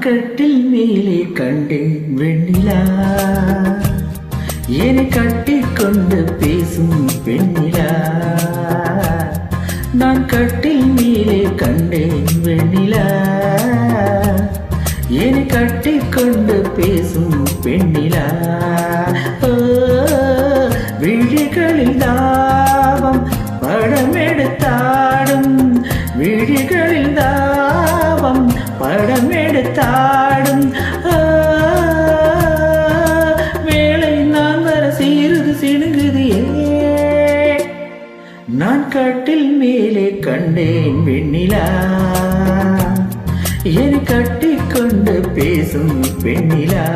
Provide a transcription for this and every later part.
கட்டில் மேலே கண்டேன் வெண்ணிலா, என்னை கட்டிக்கொண்டு பேசும் பெண்ணிலா. நான் கட்டில் மேலே கண்டேன் வெண்ணிலா, என்னை கட்டிக்கொண்டு பேசும் பெண்ணிலா. விழிகளில் தாபம் படமெடுத்தாடும், விழிகளில் தாபம் படமெடுத்தாடும். வேளை நான் வர சீருது சிடுங்குது. நான் கட்டில் மேலே கண்டேன் வெண்ணிலா, என்னை கட்டிக்கொண்டு பேசும் பெண்ணிலா.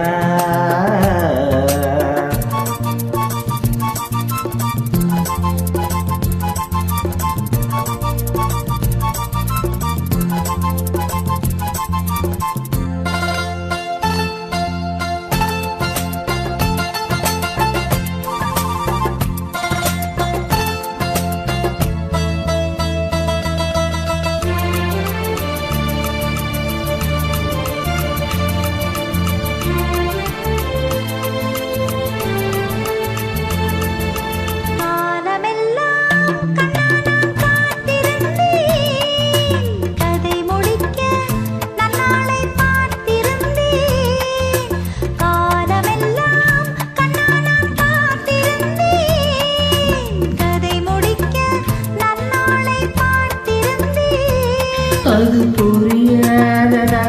அது புரியாததா,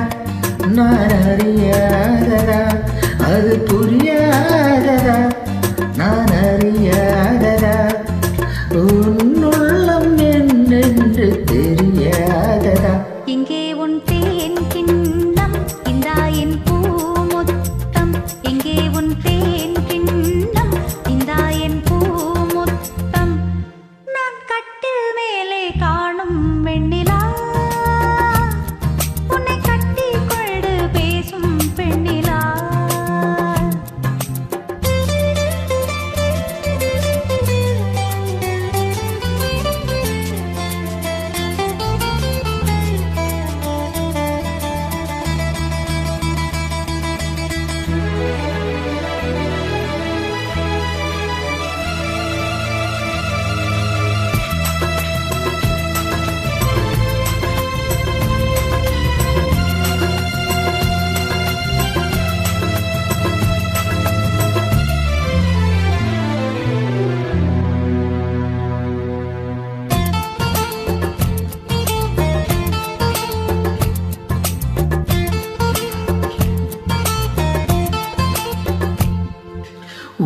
நான் அறியாததா, அது புரியாததா, நான் அறியாததா, உன்னுள்ளம் என்னென்று தெரியாததா. இங்கே உன் தேன் கிண்ணம், இந்தா என் பூமுத்தம். இங்கே உன் தேன் கிண்ணம், இந்தா என் பூமுத்தம். நான் கட்டில் மேலே காணும் வெண்ணிலா,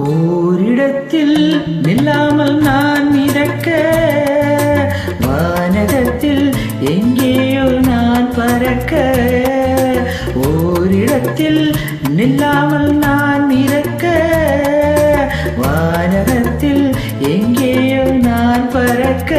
ஓரிடத்தில் நில்லாமல் நான் மிதக்க, வானகத்தில் எங்கேயோ நான் பறக்க. ஓரிடத்தில் நில்லாமல் நான் மிதக்க, வானகத்தில் எங்கேயோ நான் பறக்க.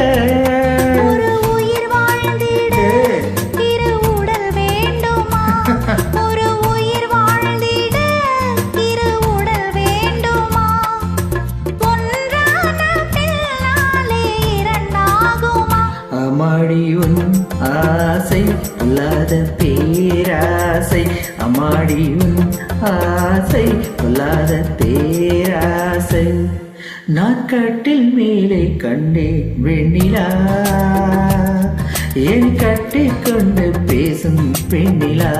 அம்மாடி உன் ஆசை கொள்ளாத பேராசை, அம்மாடி உன் ஆசை கொள்ளாத பேராசை. நான் கட்டில் மேலே கண்டேன் வெண்ணிலா, என் கட்டிக்கொண்டு பேசும் பெண்ணிலா.